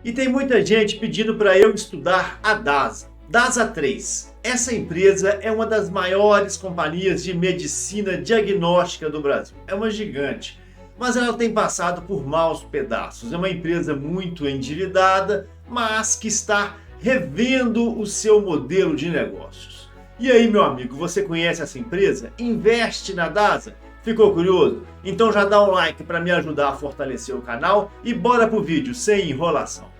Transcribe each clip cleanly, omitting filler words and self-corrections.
E tem muita gente pedindo para eu estudar a DASA. DASA 3. Essa empresa é uma das maiores companhias de medicina diagnóstica do Brasil. É uma gigante, mas ela tem passado por maus pedaços. É uma empresa muito endividada, mas que está revendo o seu modelo de negócios. E aí, meu amigo, você conhece essa empresa? Investe na DASA? Ficou curioso? Então já dá um like para me ajudar a fortalecer o canal e bora pro vídeo, sem enrolação.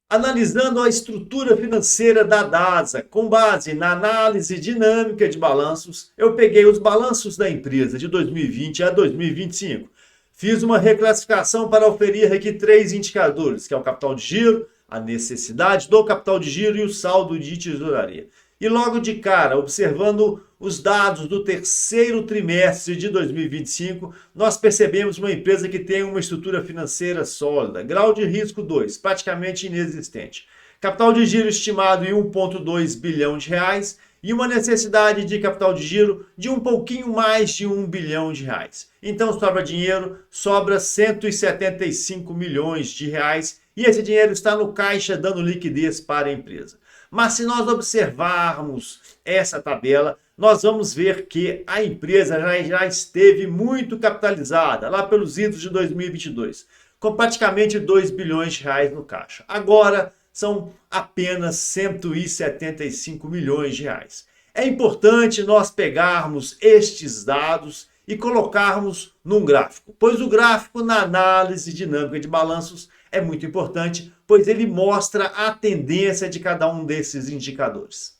Analisando a estrutura financeira da DASA, com base na análise dinâmica de balanços, eu peguei os balanços da empresa de 2020 a 2025. Fiz uma reclassificação para oferir aqui 3 indicadores, que é o capital de giro, a necessidade do capital de giro e o saldo de tesouraria. E logo de cara, observando os dados do terceiro trimestre de 2025, nós percebemos uma empresa que tem uma estrutura financeira sólida, grau de risco 2, praticamente inexistente, capital de giro estimado em 1,2 bilhão de reais e uma necessidade de capital de giro de um pouquinho mais de 1 bilhão de reais. Então sobra dinheiro, sobra 175 milhões de reais e esse dinheiro está no caixa dando liquidez para a empresa. Mas se nós observarmos essa tabela, nós vamos ver que a empresa já esteve muito capitalizada, lá pelos idos de 2022, com praticamente 2 bilhões de reais no caixa. Agora são apenas 175 milhões de reais. É importante nós pegarmos estes dados e colocarmos num gráfico, pois o gráfico na análise dinâmica de balanços é muito importante, pois ele mostra a tendência de cada um desses indicadores.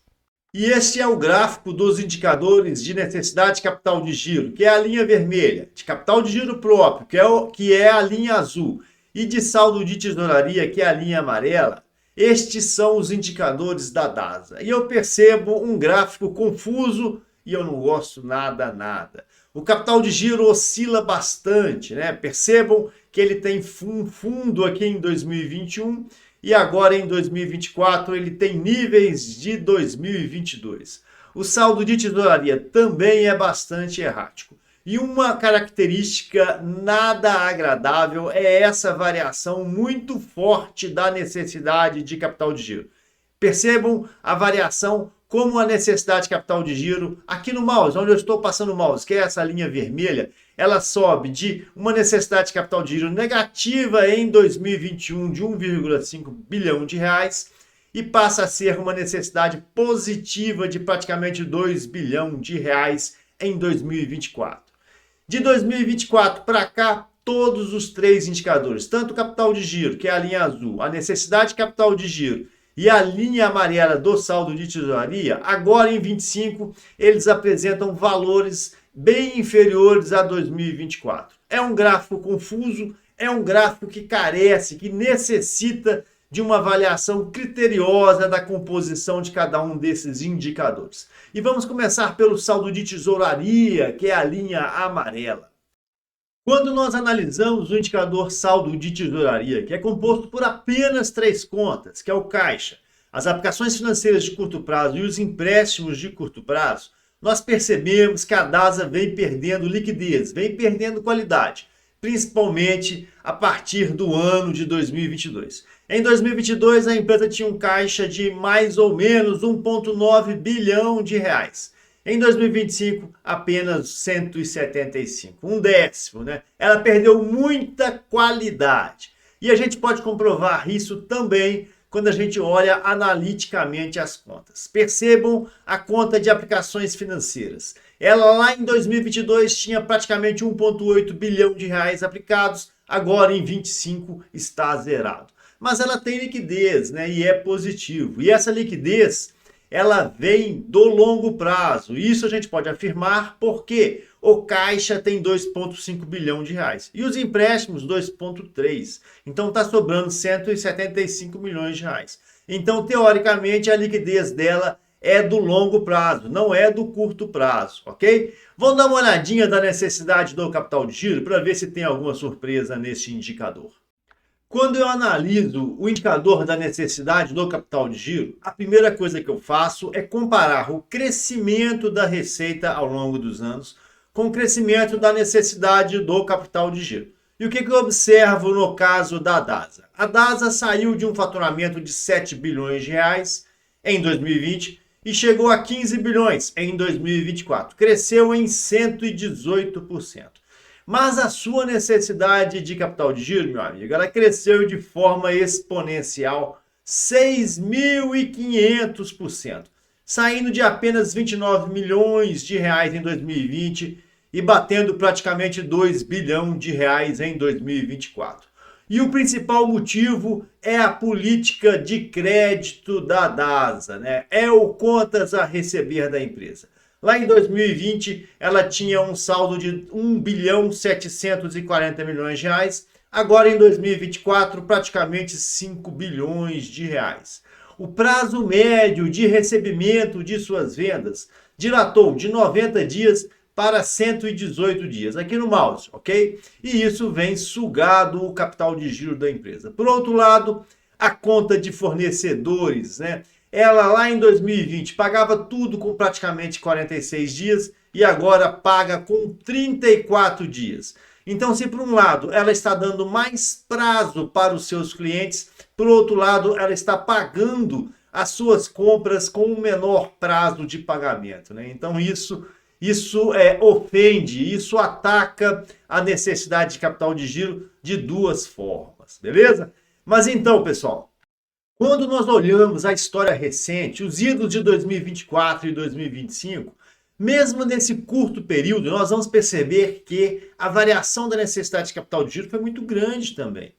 E este é o gráfico dos indicadores de necessidade de capital de giro, que é a linha vermelha, de capital de giro próprio, que é a linha azul, e de saldo de tesouraria, que é a linha amarela. Estes são os indicadores da DASA. E eu percebo um gráfico confuso e eu não gosto nada. O capital de giro oscila bastante, né? Percebam que ele tem um fundo aqui em 2021 e agora em 2024 ele tem níveis de 2022. O saldo de tesouraria também é bastante errático. E uma característica nada agradável é essa variação muito forte da necessidade de capital de giro. Percebam a variação como a necessidade de capital de giro, aqui no mouse, onde eu estou passando o mouse, que é essa linha vermelha, ela sobe de uma necessidade de capital de giro negativa em 2021 de 1,5 bilhão de reais e passa a ser uma necessidade positiva de praticamente 2 bilhão de reais em 2024. De 2024 para cá, todos os 3 indicadores, tanto o capital de giro, que é a linha azul, a necessidade de capital de giro e a linha amarela do saldo de tesouraria, agora em 25, eles apresentam valores bem inferiores a 2024. É um gráfico confuso, é um gráfico que carece, que necessita de uma avaliação criteriosa da composição de cada um desses indicadores. E vamos começar pelo saldo de tesouraria, que é a linha amarela. Quando nós analisamos o indicador saldo de tesouraria, que é composto por apenas 3 contas, que é o caixa, as aplicações financeiras de curto prazo e os empréstimos de curto prazo, nós percebemos que a DASA vem perdendo liquidez, vem perdendo qualidade, principalmente a partir do ano de 2022. Em 2022, a empresa tinha um caixa de mais ou menos 1,9 bilhão de reais. Em 2025, apenas 175, um décimo, né? Ela perdeu muita qualidade. E a gente pode comprovar isso também quando a gente olha analiticamente as contas. Percebam a conta de aplicações financeiras. Ela lá em 2022 tinha praticamente 1,8 bilhão de reais aplicados, agora em 25 está zerado. Mas ela tem liquidez, né? E é positivo. E essa liquidez ela vem do longo prazo. Isso a gente pode afirmar porque o caixa tem 2,5 bilhão de reais e os empréstimos 2,3. Então está sobrando 175 milhões de reais. Então, teoricamente, a liquidez dela é do longo prazo, não é do curto prazo, ok? Vamos dar uma olhadinha da necessidade do capital de giro para ver se tem alguma surpresa nesse indicador. Quando eu analiso o indicador da necessidade do capital de giro, a primeira coisa que eu faço é comparar o crescimento da receita ao longo dos anos com o crescimento da necessidade do capital de giro. E o que eu observo no caso da DASA? A DASA saiu de um faturamento de 7 bilhões de reais em 2020 e chegou a 15 bilhões em 2024. Cresceu em 118%. Mas a sua necessidade de capital de giro, meu amigo, ela cresceu de forma exponencial, 6.500%, saindo de apenas 29 milhões de reais em 2020 e batendo praticamente 2 bilhões de reais em 2024. E o principal motivo é a política de crédito da DASA, né? É o contas a receber da empresa. Lá em 2020, ela tinha um saldo de 1 bilhão 740 milhões de reais. Agora, em 2024, praticamente 5 bilhões de reais. O prazo médio de recebimento de suas vendas dilatou de 90 dias para 118 dias, aqui no mouse, ok? E isso vem sugado o capital de giro da empresa. Por outro lado, a conta de fornecedores, né? Ela lá em 2020 pagava tudo com praticamente 46 dias e agora paga com 34 dias. Então, se por um lado ela está dando mais prazo para os seus clientes, por outro lado ela está pagando as suas compras com um menor prazo de pagamento, né? Então isso ofende, isso ataca a necessidade de capital de giro de duas formas, beleza? Mas então, pessoal, quando nós olhamos a história recente, os idos de 2024 e 2025, mesmo nesse curto período, nós vamos perceber que a variação da necessidade de capital de giro foi muito grande também.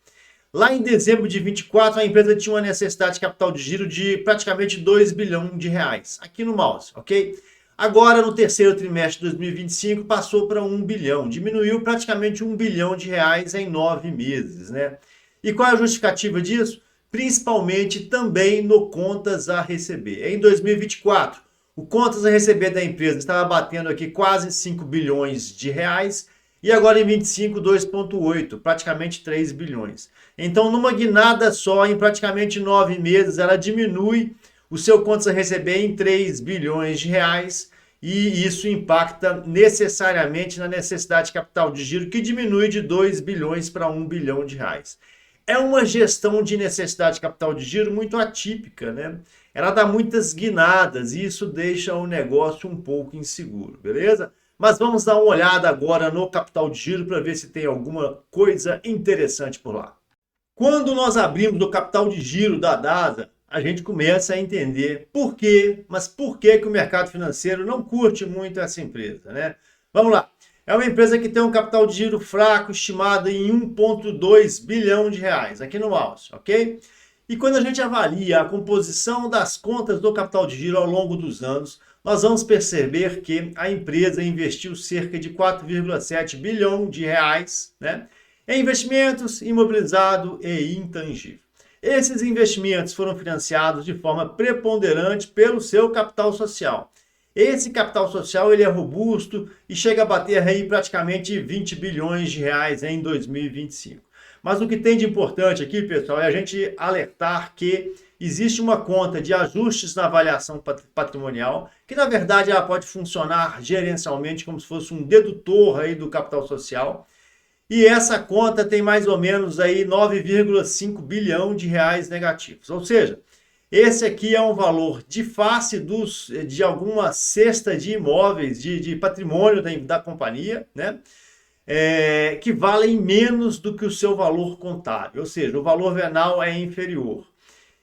Lá em dezembro de 24, a empresa tinha uma necessidade de capital de giro de praticamente 2 bilhões de reais, aqui no mouse, ok? Agora, no terceiro trimestre de 2025, passou para 1 bilhão, diminuiu praticamente 1 bilhão de reais em 9 meses, né? E qual é a justificativa disso? Principalmente também no contas a receber. Em 2024, o contas a receber da empresa estava batendo aqui quase 5 bilhões de reais e agora em 25, 2,8, praticamente 3 bilhões. Então, numa guinada só, em praticamente 9 meses, ela diminui o seu contas a receber em 3 bilhões de reais e isso impacta necessariamente na necessidade de capital de giro, que diminui de 2 bilhões para 1 bilhão de reais. É uma gestão de necessidade de capital de giro muito atípica, né? Ela dá muitas guinadas e isso deixa o negócio um pouco inseguro, beleza? Mas vamos dar uma olhada agora no capital de giro para ver se tem alguma coisa interessante por lá. Quando nós abrimos o capital de giro da DASA, a gente começa a entender por quê, mas por que o mercado financeiro não curte muito essa empresa, né? Vamos lá. É uma empresa que tem um capital de giro fraco, estimado em 1,2 bilhão de reais, aqui no mouse, ok? E quando a gente avalia a composição das contas do capital de giro ao longo dos anos, nós vamos perceber que a empresa investiu cerca de 4,7 bilhão de reais, né, em investimentos, imobilizado e intangível. Esses investimentos foram financiados de forma preponderante pelo seu capital social. Esse capital social ele é robusto e chega a bater aí praticamente 20 bilhões de reais em 2025. Mas o que tem de importante aqui, pessoal, é a gente alertar que existe uma conta de ajustes na avaliação patrimonial, que na verdade ela pode funcionar gerencialmente como se fosse um dedutor aí do capital social. E essa conta tem mais ou menos aí 9,5 bilhão de reais negativos. Ou seja, esse aqui é um valor de face de alguma cesta de imóveis, de patrimônio da companhia, né? Que valem menos do que o seu valor contábil, ou seja, o valor venal é inferior.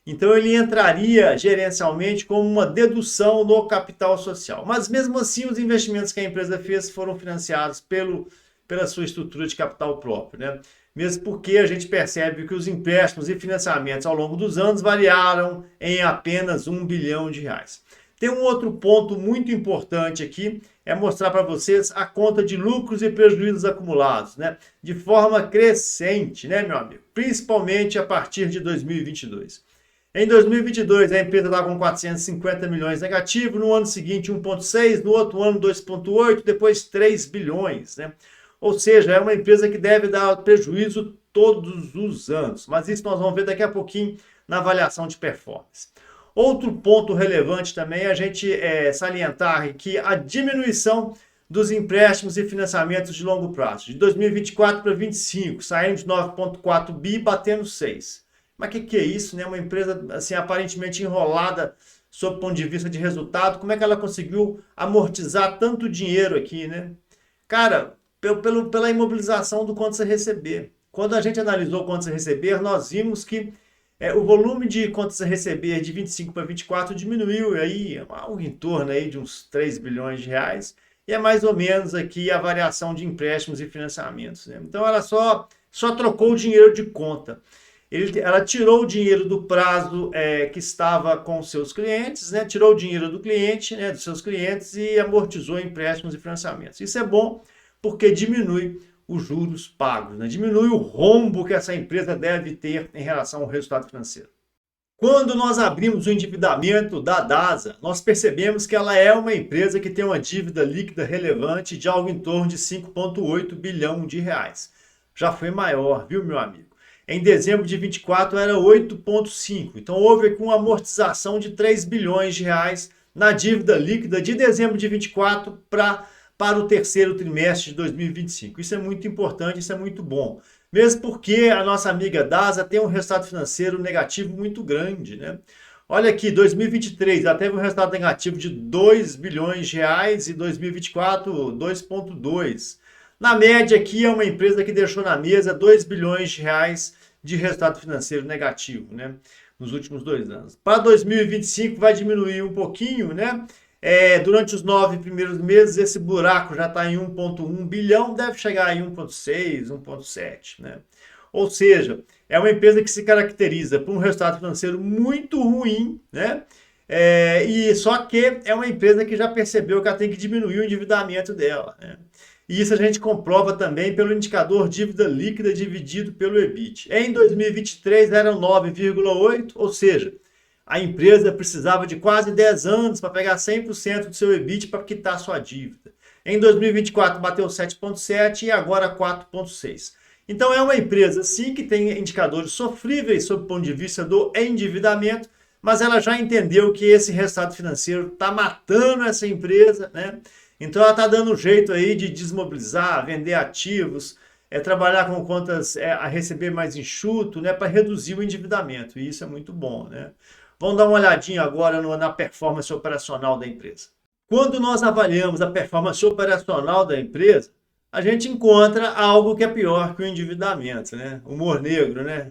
Então ele entraria gerencialmente como uma dedução no capital social. Mas mesmo assim os investimentos que a empresa fez foram financiados pela sua estrutura de capital próprio, né? Mesmo porque a gente percebe que os empréstimos e financiamentos ao longo dos anos variaram em apenas 1 bilhão de reais. Tem um outro ponto muito importante aqui, é mostrar para vocês a conta de lucros e prejuízos acumulados, né? De forma crescente, né, meu amigo? Principalmente a partir de 2022. Em 2022, a empresa estava com 450 milhões negativo, no ano seguinte 1,6, no outro ano 2,8, depois 3 bilhões, né? Ou seja, é uma empresa que deve dar prejuízo todos os anos. Mas isso nós vamos ver daqui a pouquinho na avaliação de performance. Outro ponto relevante também é a gente salientar que a diminuição dos empréstimos e financiamentos de longo prazo. De 2024 para 2025, saindo de 9,4 bi, batendo 6. Mas o que é isso, né? Uma empresa assim, aparentemente enrolada sob o ponto de vista de resultado. Como é que ela conseguiu amortizar tanto dinheiro aqui, né? Cara, pela imobilização do contas a receber. Quando a gente analisou contas a receber, nós vimos que o volume de contas a receber de 25 para 24 diminuiu aí algo em torno aí de uns 3 bilhões de reais. E é mais ou menos aqui a variação de empréstimos e financiamentos, né? Então ela só trocou o dinheiro de conta. Ela tirou o dinheiro do prazo que estava com os seus clientes, né? Tirou o dinheiro do cliente, né? Dos seus clientes e amortizou empréstimos e financiamentos. Isso é bom porque diminui os juros pagos, né? Diminui o rombo que essa empresa deve ter em relação ao resultado financeiro. Quando nós abrimos o endividamento da DASA, nós percebemos que ela é uma empresa que tem uma dívida líquida relevante de algo em torno de 5,8 bilhão de reais. Já foi maior, viu, meu amigo? Em dezembro de 24 era 8,5. Então houve aqui uma amortização de 3 bilhões de reais na dívida líquida de dezembro de 24 para o terceiro trimestre de 2025. Isso é muito importante, isso é muito bom. Mesmo porque a nossa amiga DASA tem um resultado financeiro negativo muito grande, né? Olha aqui, 2023 ela teve um resultado negativo de 2 bilhões de reais e 2024 2,2. Na média aqui é uma empresa que deixou na mesa 2 bilhões de reais de resultado financeiro negativo, né? Nos últimos 2 anos. Para 2025 vai diminuir um pouquinho, né? Durante os 9 primeiros meses, esse buraco já está em 1,1 bilhão, deve chegar em 1,6, 1,7, né? Ou seja, é uma empresa que se caracteriza por um resultado financeiro muito ruim, né? E só que é uma empresa que já percebeu que ela tem que diminuir o endividamento dela, né? E isso a gente comprova também pelo indicador dívida líquida dividido pelo EBIT. Em 2023 era 9,8, ou seja, a empresa precisava de quase 10 anos para pegar 100% do seu EBIT para quitar sua dívida. Em 2024 bateu 7,7 e agora 4,6. Então é uma empresa sim que tem indicadores sofríveis sob o ponto de vista do endividamento, mas ela já entendeu que esse resultado financeiro está matando essa empresa, né? Então ela está dando um jeito aí de desmobilizar, vender ativos, trabalhar com contas a receber mais enxuto, né, para reduzir o endividamento. E isso é muito bom, né? Vamos dar uma olhadinha agora na performance operacional da empresa. Quando nós avaliamos a performance operacional da empresa, a gente encontra algo que é pior que o endividamento, né? Humor negro, né?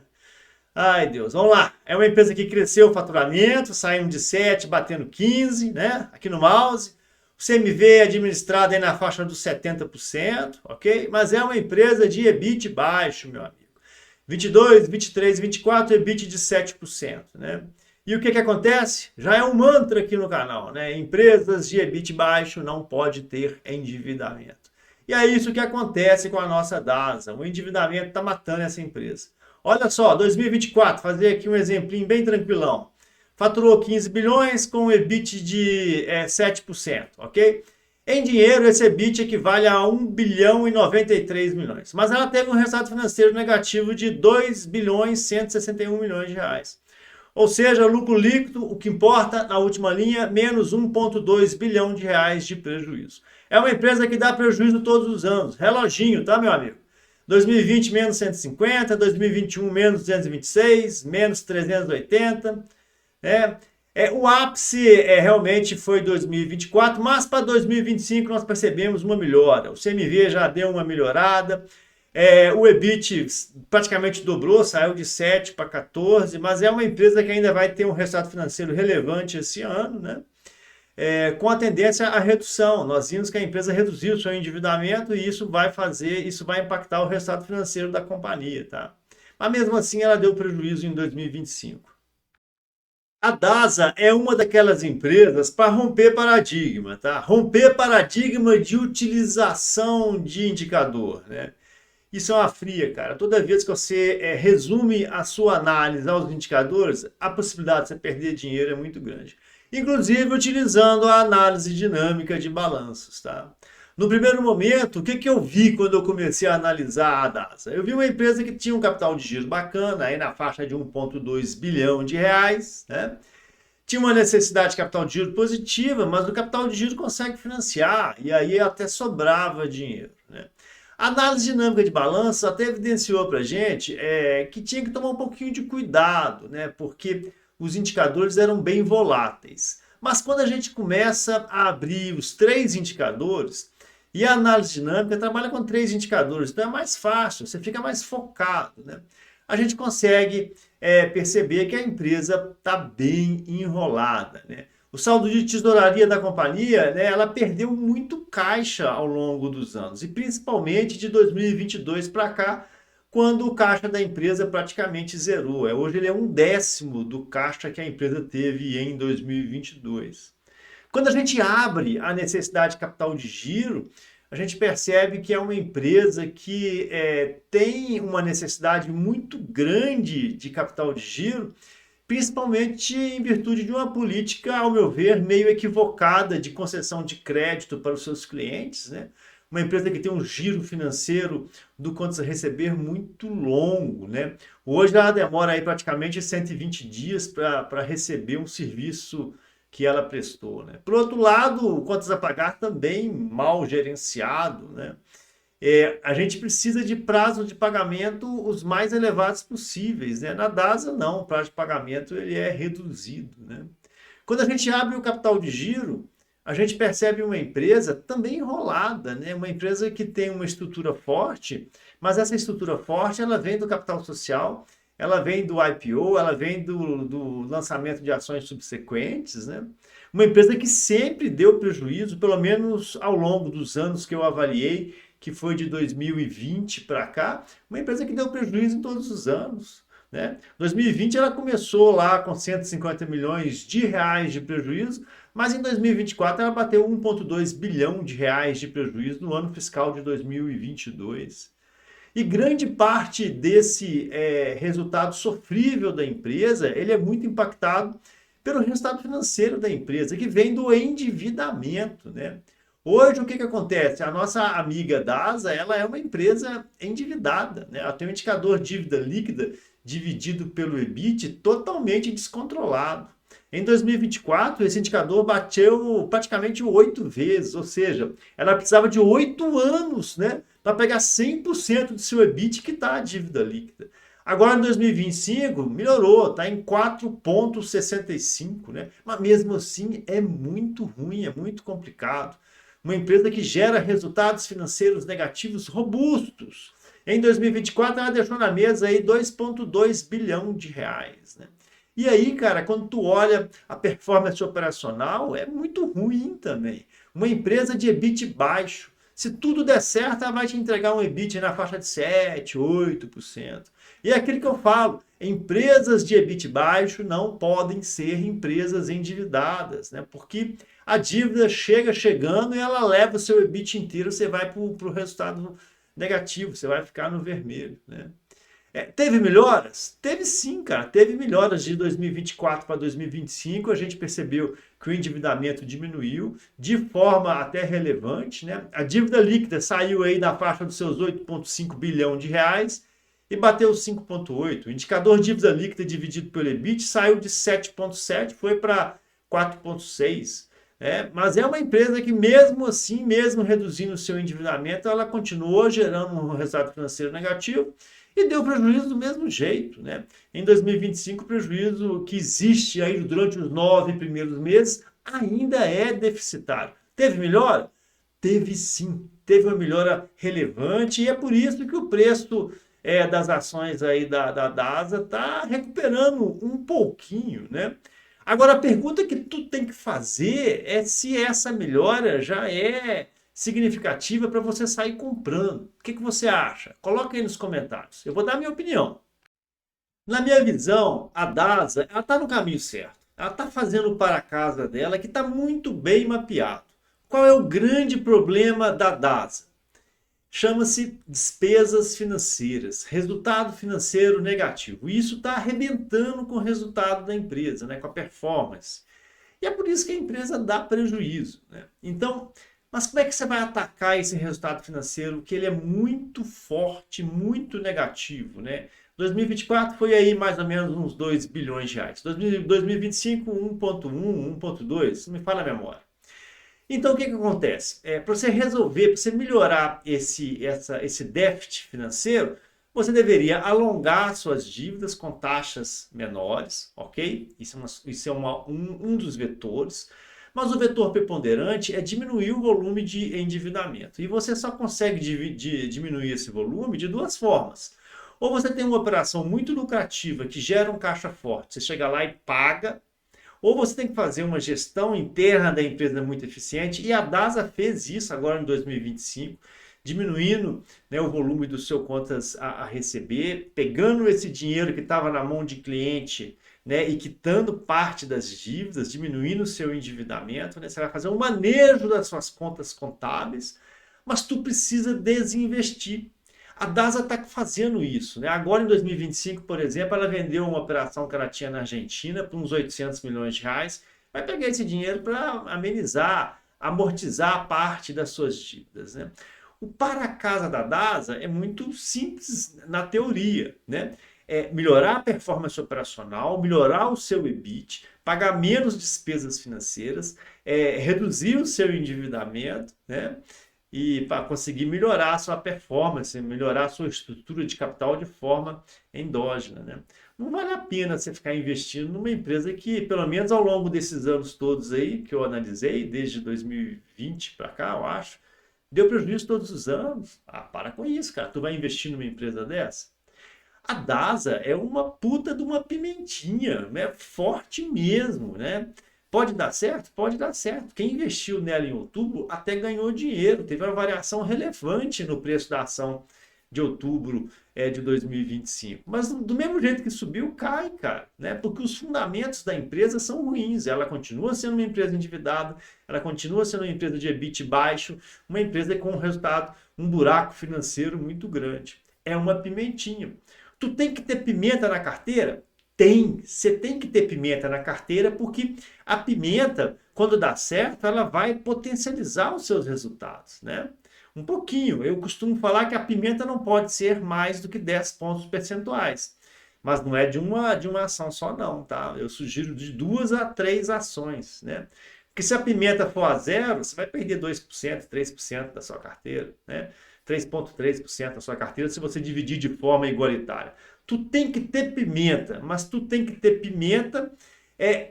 Ai, Deus, vamos lá. É uma empresa que cresceu o faturamento, saímos de 7, batendo 15, né? Aqui no mouse. O CMV é administrado aí na faixa dos 70%, ok? Mas é uma empresa de EBIT baixo, meu amigo. 22, 23, 24, EBIT de 7%, né? E o que acontece? Já é um mantra aqui no canal, né? Empresas de EBIT baixo não pode ter endividamento. E é isso que acontece com a nossa DASA. O endividamento está matando essa empresa. Olha só, 2024, fazer aqui um exemplinho bem tranquilão. Faturou 15 bilhões com EBIT de 7%, ok? Em dinheiro, esse EBIT equivale a 1 bilhão e 93 milhões. Mas ela teve um resultado financeiro negativo de 2 bilhões e 161 milhões de reais. Ou seja, lucro líquido, o que importa na última linha, menos 1,2 bilhão de reais de prejuízo. É uma empresa que dá prejuízo todos os anos. Reloginho, tá, meu amigo? 2020, menos 150, 2021, menos 226, menos 380. O ápice realmente foi 2024, mas para 2025 nós percebemos uma melhora. O CMV já deu uma melhorada. O EBIT praticamente dobrou, saiu de 7 para 14, mas é uma empresa que ainda vai ter um resultado financeiro relevante esse ano, né? Com a tendência à redução. Nós vimos que a empresa reduziu o seu endividamento e isso vai impactar o resultado financeiro da companhia, tá? Mas mesmo assim ela deu prejuízo em 2025. A DASA é uma daquelas empresas para romper paradigma, tá? Romper paradigma de utilização de indicador, né? Isso é uma fria, cara. Toda vez que você resume a sua análise aos indicadores, a possibilidade de você perder dinheiro é muito grande. Inclusive utilizando a análise dinâmica de balanços, tá? No primeiro momento, o que eu vi quando eu comecei a analisar a DASA? Eu vi uma empresa que tinha um capital de giro bacana, aí na faixa de 1,2 bilhão de reais, né? tinha uma necessidade de capital de giro positiva, mas o capital de giro consegue financiar, e aí até sobrava dinheiro, né? A análise dinâmica de balanço até evidenciou para a gente que tinha que tomar um pouquinho de cuidado, né? Porque os indicadores eram bem voláteis. Mas quando a gente começa a abrir os três indicadores, e a análise dinâmica trabalha com três indicadores, então é mais fácil, você fica mais focado, né? A gente consegue perceber que a empresa está bem enrolada, né? O saldo de tesouraria da companhia, né, ela perdeu muito caixa ao longo dos anos, e principalmente de 2022 para cá, quando o caixa da empresa praticamente zerou. Hoje ele é 1/10 do caixa que a empresa teve em 2022. Quando a gente abre a necessidade de capital de giro, a gente percebe que é uma empresa que tem uma necessidade muito grande de capital de giro, principalmente em virtude de uma política, ao meu ver, meio equivocada de concessão de crédito para os seus clientes, né? Uma empresa que tem um giro financeiro do contas a receber muito longo, né? Hoje ela demora aí praticamente 120 dias para receber um serviço que ela prestou, né? Por outro lado, o contas a pagar também mal gerenciado, né? A gente precisa de prazo de pagamento os mais elevados possíveis, né? Na DASA, não, o prazo de pagamento ele é reduzido, né? Quando a gente abre o capital de giro, a gente percebe uma empresa também enrolada, né? Uma empresa que tem uma estrutura forte, mas essa estrutura forte ela vem do capital social, ela vem do IPO, ela vem do lançamento de ações subsequentes, né? Uma empresa que sempre deu prejuízo, pelo menos ao longo dos anos que eu avaliei, que foi de 2020 para cá, uma empresa que deu prejuízo em todos os anos, né? 2020 ela começou lá com 150 milhões de reais de prejuízo, mas em 2024 ela bateu 1,2 bilhão de reais de prejuízo no ano fiscal de 2022. E grande parte desse resultado sofrível da empresa, ele é muito impactado pelo resultado financeiro da empresa, que vem do endividamento, né? Hoje, o que acontece? A nossa amiga DASA, ela é uma empresa endividada, né? Ela tem um indicador dívida líquida dividido pelo EBIT totalmente descontrolado. Em 2024, esse indicador bateu praticamente 8 vezes, ou seja, ela precisava de 8 anos, né, para pegar 100% do seu EBIT, que está a dívida líquida. Agora, em 2025, melhorou, está em 4,65, né? Mas mesmo assim é muito ruim, é muito complicado. Uma empresa que gera resultados financeiros negativos robustos. Em 2024, ela deixou na mesa aí 2,2 bilhão de reais, né? E aí, cara, quando tu olha a performance operacional, é muito ruim também. Uma empresa de EBIT baixo, se tudo der certo, ela vai te entregar um EBIT na faixa de 7, 8%. E é aquilo que eu falo, empresas de EBIT baixo não podem ser empresas endividadas, né? Porque a dívida chega chegando e ela leva o seu EBIT inteiro, você vai para o resultado negativo, você vai ficar no vermelho, né? Teve melhoras? Teve sim, cara. Teve melhoras de 2024 para 2025. A gente percebeu que o endividamento diminuiu de forma até relevante, né? A dívida líquida saiu aí da faixa dos seus 8,5 bilhão de reais e bateu 5,8. O indicador dívida líquida dividido pelo EBIT saiu de 7,7, foi para 4,6. Mas é uma empresa que mesmo assim, mesmo reduzindo o seu endividamento, ela continuou gerando um resultado financeiro negativo e deu prejuízo do mesmo jeito, né? Em 2025, o prejuízo que existe aí durante os 9 primeiros meses ainda é deficitário. Teve melhora? Teve sim, teve uma melhora relevante e é por isso que o preço das ações aí da DASA está recuperando um pouquinho, né? Agora, a pergunta que tu tem que fazer é se essa melhora já é significativa para você sair comprando. O que você acha? Coloca aí nos comentários. Eu vou dar a minha opinião. Na minha visão, a DASA está no caminho certo. Ela está fazendo o para casa dela, que está muito bem mapeado. Qual é o grande problema da DASA? Chama-se despesas financeiras, resultado financeiro negativo. E isso está arrebentando com o resultado da empresa, né, com a performance. E é por isso que a empresa dá prejuízo, né? Então, mas como é que você vai atacar esse resultado financeiro que ele é muito forte, muito negativo, né? 2024 foi aí mais ou menos uns 2 bilhões de reais. 2025, 1,1, 1,2, não me falha a memória. Então, o que acontece? Para você resolver, para você melhorar esse déficit financeiro, você deveria alongar suas dívidas com taxas menores, ok? Isso é um dos vetores. Mas o vetor preponderante é diminuir o volume de endividamento. E você só consegue diminuir esse volume de duas formas. Ou você tem uma operação muito lucrativa que gera um caixa forte, você chega lá e paga, ou você tem que fazer uma gestão interna da empresa muito eficiente, e a DASA fez isso agora em 2025, diminuindo, né, o volume do seu contas a receber, pegando esse dinheiro que estava na mão de cliente, né, e quitando parte das dívidas, diminuindo o seu endividamento, né, você vai fazer um manejo das suas contas contábeis, mas tu precisa desinvestir. A DASA está fazendo isso, né? Agora em 2025, por exemplo, ela vendeu uma operação que ela tinha na Argentina por uns 800 milhões de reais. Vai pegar esse dinheiro para amenizar, amortizar parte das suas dívidas, né? O para-casa da DASA é muito simples na teoria, né? É melhorar a performance operacional, melhorar o seu EBIT, pagar menos despesas financeiras, reduzir o seu endividamento, né? E para conseguir melhorar a sua performance, melhorar a sua estrutura de capital de forma endógena, né? Não vale a pena você ficar investindo numa empresa que, pelo menos ao longo desses anos todos aí, que eu analisei, desde 2020 para cá, eu acho, deu prejuízo todos os anos. Ah, para com isso, cara. Tu vai investir numa empresa dessa? A DASA é uma puta de uma pimentinha, né? Forte mesmo, né? Pode dar certo? Pode dar certo. Quem investiu nela em outubro até ganhou dinheiro. Teve uma variação relevante no preço da ação de outubro de 2025. Mas do mesmo jeito que subiu, cai, cara, né? Porque os fundamentos da empresa são ruins. Ela continua sendo uma empresa endividada, ela continua sendo uma empresa de EBIT baixo, uma empresa com um resultado, um buraco financeiro muito grande. É uma pimentinha. Tu tem que ter pimenta na carteira? Você tem que ter pimenta na carteira, porque a pimenta, quando dá certo, ela vai potencializar os seus resultados, né? Um pouquinho. Eu costumo falar que a pimenta não pode ser mais do que 10 pontos percentuais. Mas não é de uma ação só não, tá? Eu sugiro de 2 a 3 ações, né? Porque se a pimenta for a zero, você vai perder 2%, 3% da sua carteira, né? 3,3% da sua carteira se você dividir de forma igualitária. Tu tem que ter pimenta, mas tu tem que ter pimenta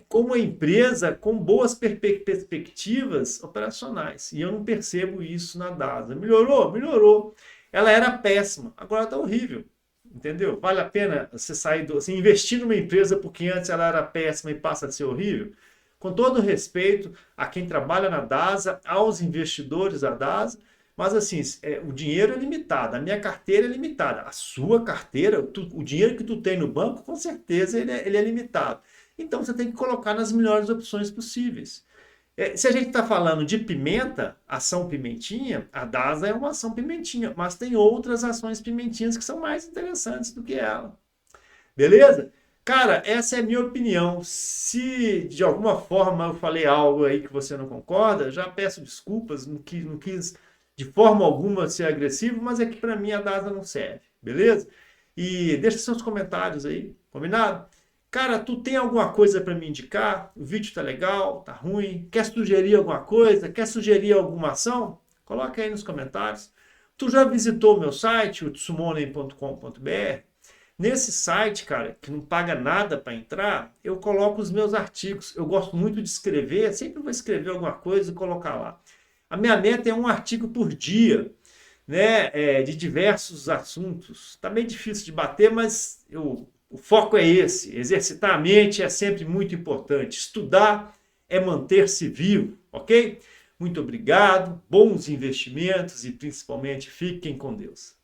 com uma empresa com boas perspectivas operacionais. E eu não percebo isso na DASA. Melhorou? Melhorou. Ela era péssima, agora está horrível. Entendeu? Vale a pena você assim, investir numa empresa porque antes ela era péssima e passa a ser horrível? Com todo respeito a quem trabalha na DASA, aos investidores da DASA, mas assim, o dinheiro é limitado, a minha carteira é limitada, a sua carteira, o dinheiro que tu tem no banco, com certeza ele é limitado. Então você tem que colocar nas melhores opções possíveis. Se a gente está falando de pimenta, ação pimentinha, a DASA é uma ação pimentinha, mas tem outras ações pimentinhas que são mais interessantes do que ela. Beleza? Cara, essa é a minha opinião. Se de alguma forma eu falei algo aí que você não concorda, já peço desculpas, não quis de forma alguma ser agressivo, mas é que para mim a DASA não serve, beleza? E deixa seus comentários aí, combinado? Cara, tu tem alguma coisa para me indicar? O vídeo tá legal, tá ruim? Quer sugerir alguma coisa? Quer sugerir alguma ação? Coloca aí nos comentários. Tu já visitou o meu site, o tsumonen.com.br? Nesse site, cara, que não paga nada para entrar, eu coloco os meus artigos. Eu gosto muito de escrever, sempre vou escrever alguma coisa e colocar lá. A minha meta é um artigo por dia, né, de diversos assuntos. Tá bem difícil de bater, mas o foco é esse. Exercitar a mente é sempre muito importante. Estudar é manter-se vivo, ok? Muito obrigado, bons investimentos e principalmente fiquem com Deus.